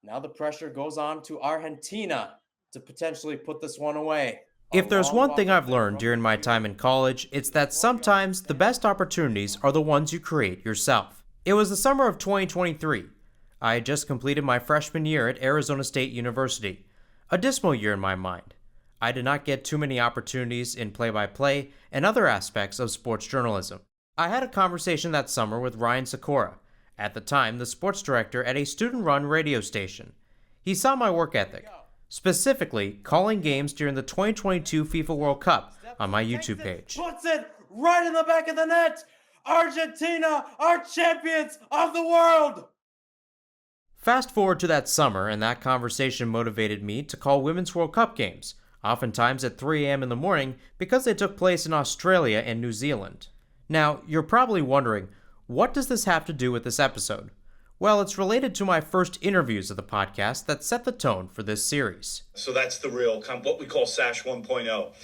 Now the pressure goes on to Argentina to potentially put this one away. A If there's long one thing walk I've ahead learned from the during my time field. in college, it's that Before the Argent sometimes the fans best opportunities are the ones you create yourself. It was the summer of 2023. I had just completed my freshman year at Arizona State University, a dismal year in my mind. I did not get too many opportunities in play by play and other aspects of sports journalism. I had a conversation that summer with Ryan Sikora, at the time the sports director at a student run radio station. He saw my work ethic, specifically calling games during the 2022 FIFA World Cup on my YouTube page. Puts it right in the back of the net. Argentina are champions of the world. Fast forward to that summer, and that conversation motivated me to call Women's World Cup games, oftentimes at 3 a.m. in the morning because they took place in Australia and New Zealand. Now, you're probably wondering, what does this have to do with this episode? Well, it's related to my first interviews of the podcast that set the tone for this series. So that's the real, what we call SASH 1.0.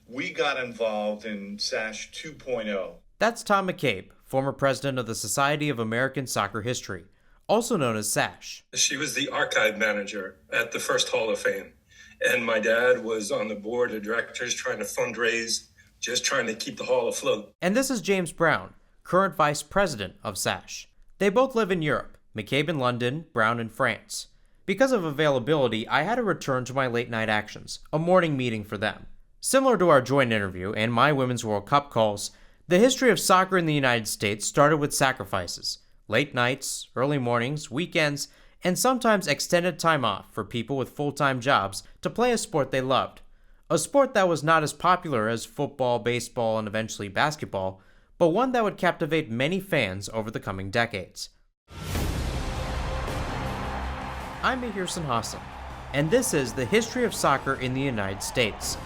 We got involved in SASH 2.0. That's Tom McCabe, former president of the Society of American Soccer History, also known as SASH. She was the archive manager at the first Hall of Fame. And my dad was on the board of directors trying to fundraise, just trying to keep the hall afloat. And this is James Brown, current vice president of SASH. They both live in Europe, McCabe in London, Brown in France. Because of availability, I had to return to my late night actions, a morning meeting for them. Similar to our joint interview and my Women's World Cup calls, the history of soccer in the United States started with sacrifices, late nights, early mornings, weekends, and sometimes extended time off for people with full-time jobs to play a sport they loved. A sport that was not as popular as football, baseball, and eventually basketball, but one that would captivate many fans over the coming decades. I'm Mahir Hassan, and this is the history of soccer in the United States.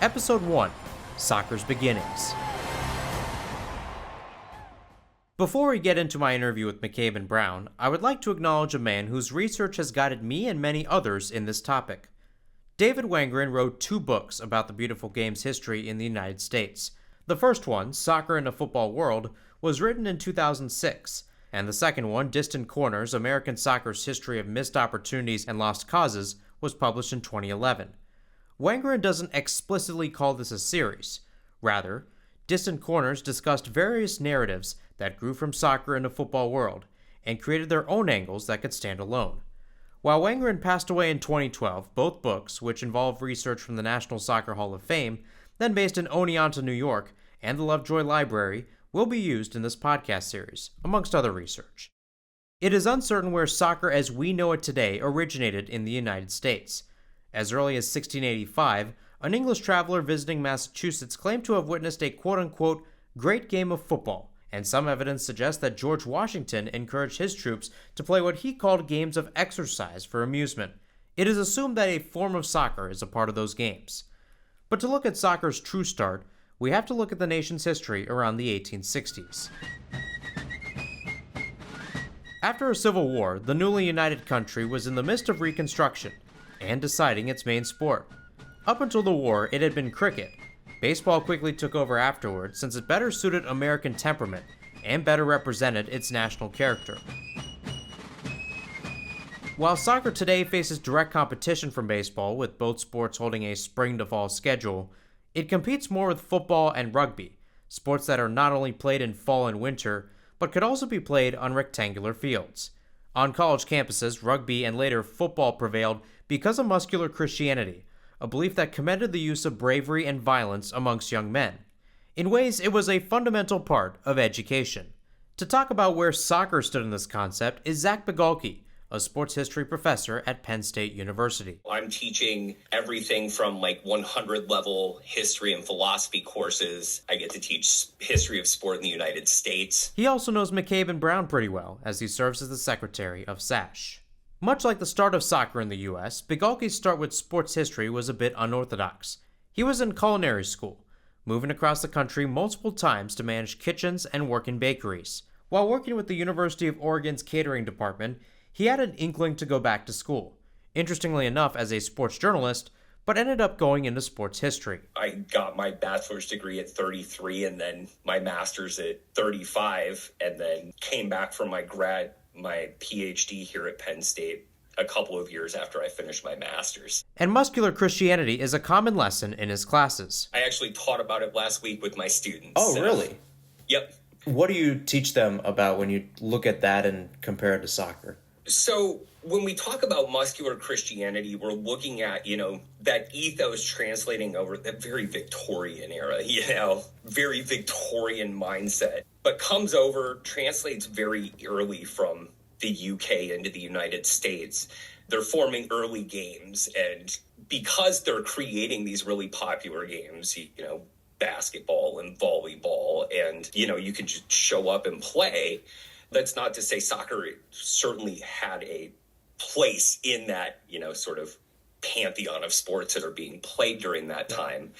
Episode 1, Soccer's Beginnings. Before we get into my interview with McCabe and Brown, I would like to acknowledge a man whose research has guided me and many others in this topic. David Wangren wrote 2 books about the beautiful game's history in the United States. The first one, Soccer in a Football World, was written in 2006, and the second one, Distant Corners, American Soccer's History of Missed Opportunities and Lost Causes, was published in 2011. Wangren doesn't explicitly call this a series. Rather, Distant Corners discussed various narratives that grew from soccer in a football world, and created their own angles that could stand alone. While Wangren passed away in 2012, both books, which involve research from the National Soccer Hall of Fame, then based in Oneonta, New York, and the Lovejoy Library, will be used in this podcast series, amongst other research. It is uncertain where soccer as we know it today originated in the United States. As early as 1685, an English traveler visiting Massachusetts claimed to have witnessed a quote-unquote great game of football, and some evidence suggests that George Washington encouraged his troops to play what he called games of exercise for amusement. It is assumed that a form of soccer is a part of those games. But to look at soccer's true start, we have to look at the nation's history around the 1860s. After a civil war, the newly united country was in the midst of reconstruction and deciding its main sport. Up until the war, it had been cricket. Baseball quickly took over afterward since it better suited American temperament and better represented its national character. While soccer today faces direct competition from baseball, with both sports holding a spring to fall schedule, it competes more with football and rugby, sports that are not only played in fall and winter, but could also be played on rectangular fields. On college campuses, rugby and later football prevailed because of muscular Christianity, a belief that commended the use of bravery and violence amongst young men. In ways, it was a fundamental part of education. To talk about where soccer stood in this concept is Zach Bigalke, a sports history professor at Penn State University. I'm teaching everything from 100 level history and philosophy courses. I get to teach history of sport in the United States. He also knows McCabe and Brown pretty well, as he serves as the secretary of SASH. Much like the start of soccer in the US, Bigalke's start with sports history was a bit unorthodox. He was in culinary school, moving across the country multiple times to manage kitchens and work in bakeries. While working with the University of Oregon's catering department, he had an inkling to go back to school, interestingly enough as a sports journalist, but ended up going into sports history. I got my bachelor's degree at 33 and then my master's at 35, and then came back for my grad my PhD here at Penn State a couple of years after I finished my master's. And muscular Christianity is a common lesson in his classes. I actually taught about it last week with my students. Oh, really? Yep. What do you teach them about when you look at that and compare it to soccer? So when we talk about muscular Christianity, we're looking at, that ethos translating over that very Victorian era, very Victorian mindset, but comes over, translates very early from the UK into the United States. They're forming early games, and because they're creating these really popular games, basketball and volleyball, and, you can just show up and play. That's not to say soccer certainly had a place in that, sort of pantheon of sports that are being played during that time.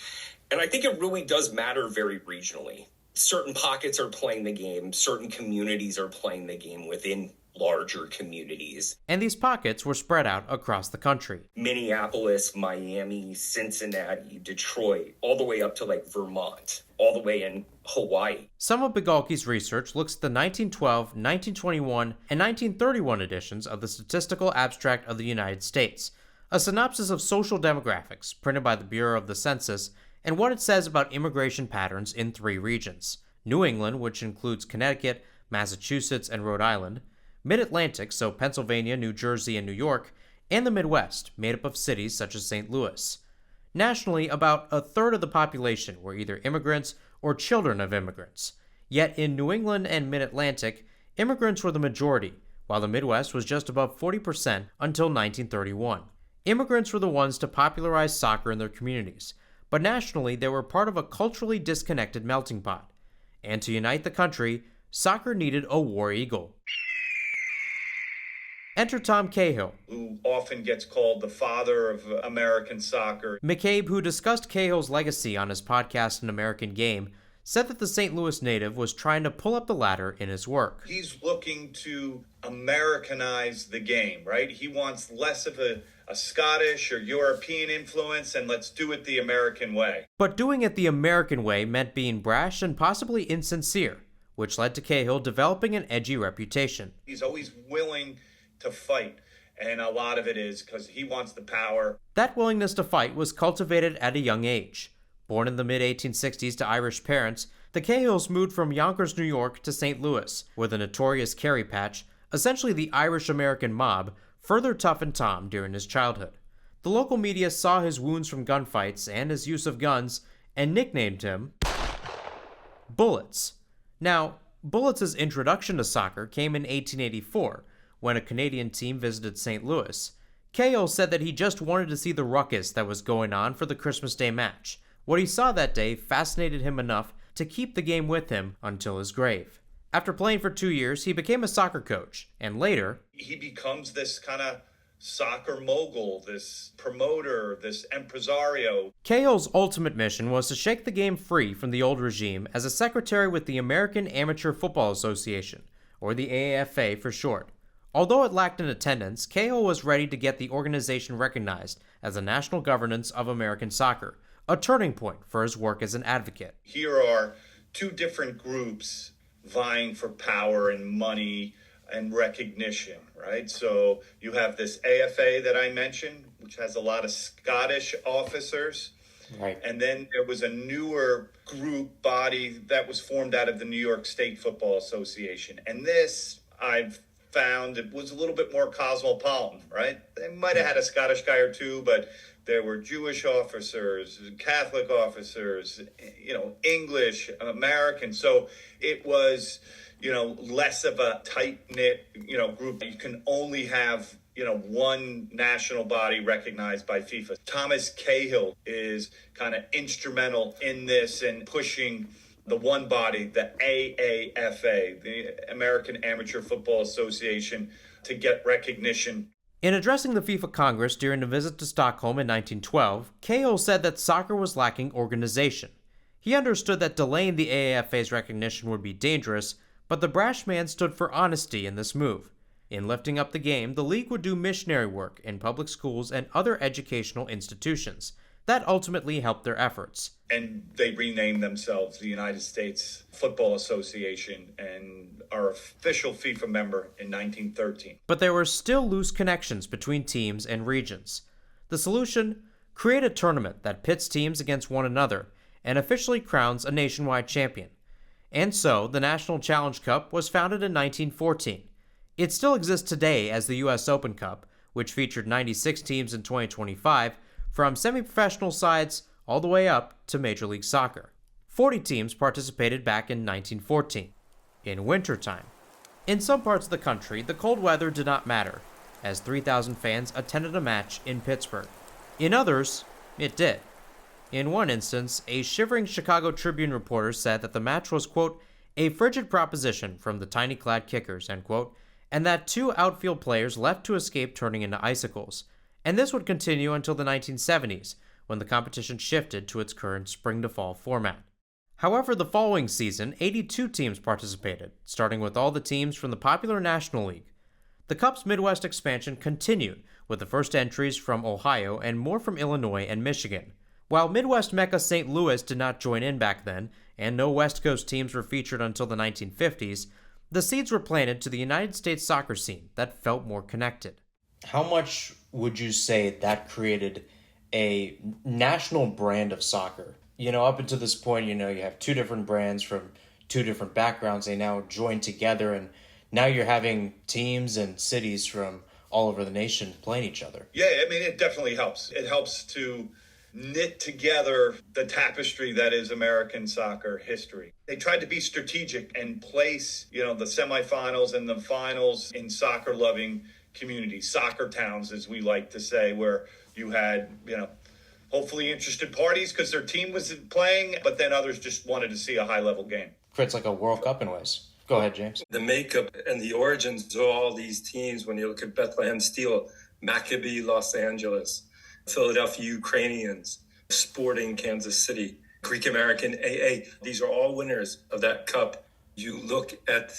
And I think it really does matter very regionally. Certain pockets are playing the game, certain communities are playing the game within larger communities. And these pockets were spread out across the country. Minneapolis, Miami, Cincinnati, Detroit, all the way up to Vermont, all the way in Hawaii. Some of Bigalke's research looks at the 1912, 1921, and 1931 editions of the Statistical Abstract of the United States, a synopsis of social demographics printed by the Bureau of the Census, and what it says about immigration patterns in 3 regions: New England, which includes Connecticut, Massachusetts, and Rhode Island; Mid-Atlantic, so Pennsylvania, New Jersey, and New York; and the Midwest, made up of cities such as St. Louis. Nationally, about a third of the population were either immigrants or children of immigrants. Yet in New England and Mid-Atlantic, immigrants were the majority, while the Midwest was just above 40% until 1931. Immigrants were the ones to popularize soccer in their communities, but nationally they were part of a culturally disconnected melting pot. And to unite the country, soccer needed a war eagle. Enter Tom Cahill, who often gets called the father of American soccer. McCabe, who discussed Cahill's legacy on his podcast An American Game, said that the St. Louis native was trying to pull up the ladder in his work. He's looking to Americanize the game, right? He wants less of a Scottish or European influence, and let's do it the American way. But doing it the American way meant being brash and possibly insincere, which led to Cahill developing an edgy reputation. He's always willing to fight, and a lot of it is because he wants the power. That willingness to fight was cultivated at a young age. Born in the mid-1860s to Irish parents, the Cahills moved from Yonkers, New York to St. Louis, where the notorious Kerry Patch, essentially the Irish-American mob, further toughened Tom during his childhood. The local media saw his wounds from gunfights and his use of guns, and nicknamed him Bullets. Now, Bullets' introduction to soccer came in 1884, when a Canadian team visited St. Louis. Cahill said that he just wanted to see the ruckus that was going on for the Christmas Day match. What he saw that day fascinated him enough to keep the game with him until his grave. After playing for 2 years, he became a soccer coach, and later, he becomes this kind of soccer mogul, this promoter, this impresario. Cahill's ultimate mission was to shake the game free from the old regime as a secretary with the American Amateur Football Association, or the AAFA for short. Although it lacked in attendance, Cahill was ready to get the organization recognized as the national governance of American soccer, a turning point for his work as an advocate. Here are 2 different groups vying for power and money and recognition, right? So you have this AFA that I mentioned, which has a lot of Scottish officers. Right. And then there was a newer group body that was formed out of the New York State Football Association. And this, I've found, it was a little bit more cosmopolitan, right? They might have had a Scottish guy or 2, but there were Jewish officers, Catholic officers, English, American. So it was, less of a tight-knit, group. You can only have, one national body recognized by FIFA. Thomas Cahill is kind of instrumental in this and pushing the one body, the AAFA, the American Amateur Football Association, to get recognition. In addressing the FIFA Congress during a visit to Stockholm in 1912, Cahill said that soccer was lacking organization. He understood that delaying the AAFA's recognition would be dangerous, but the brash man stood for honesty in this move. In lifting up the game, the league would do missionary work in public schools and other educational institutions, That ultimately helped their efforts. And they renamed themselves the United States Football Association and are official FIFA member in 1913. But there were still loose connections between teams and regions. The solution? Create a tournament that pits teams against one another and officially crowns a nationwide champion. And so, the National Challenge Cup was founded in 1914. It still exists today as the U.S. Open Cup, which featured 96 teams in 2025, from semi-professional sides all the way up to Major League Soccer. 40 teams participated back in 1914, in wintertime. In some parts of the country, the cold weather did not matter, as 3,000 fans attended a match in Pittsburgh. In others, it did. In one instance, a shivering Chicago Tribune reporter said that the match was, quote, a frigid proposition from the tiny-clad kickers, end quote, and that 2 outfield players left to escape turning into icicles. And this would continue until the 1970s, when the competition shifted to its current spring-to-fall format. However, the following season, 82 teams participated, starting with all the teams from the popular National League. The Cup's Midwest expansion continued, with the first entries from Ohio and more from Illinois and Michigan. While Midwest Mecca St. Louis did not join in back then, and no West Coast teams were featured until the 1950s, the seeds were planted to the United States soccer scene that felt more connected. How much would you say that created a national brand of soccer? Up until this point, you have 2 different brands from 2 different backgrounds. They now join together, and now you're having teams and cities from all over the nation playing each other. Yeah, I mean, it definitely helps. It helps to knit together the tapestry that is American soccer history. They tried to be strategic and place, the semifinals and the finals in soccer-loving communities, soccer towns, as we like to say, where you had, hopefully interested parties because their team was playing, but then others just wanted to see a high-level game. Creates like a World Cup in ways. Go ahead, James. The makeup and the origins of all these teams, when you look at Bethlehem Steel, Maccabi Los Angeles, Philadelphia Ukrainians, Sporting Kansas City, Greek American AA. These are all winners of that cup. You look at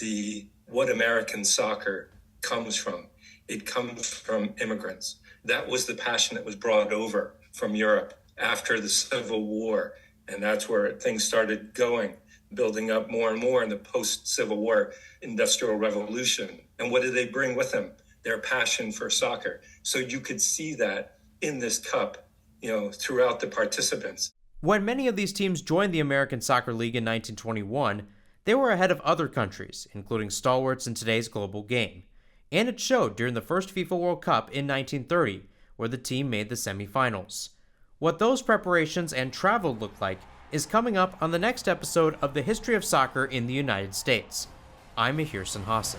what American soccer comes from. It comes from immigrants. That was the passion that was brought over from Europe after the Civil War. And that's where things started building up more and more in the post-Civil War Industrial Revolution. And what did they bring with them? Their passion for soccer. So you could see that in this cup, throughout the participants. When many of these teams joined the American Soccer League in 1921, they were ahead of other countries, including stalwarts in today's global game. And it showed during the first FIFA World Cup in 1930, where the team made the semifinals. What those preparations and travel looked like is coming up on the next episode of the History of Soccer in the United States. I'm Mahir Sinhasan.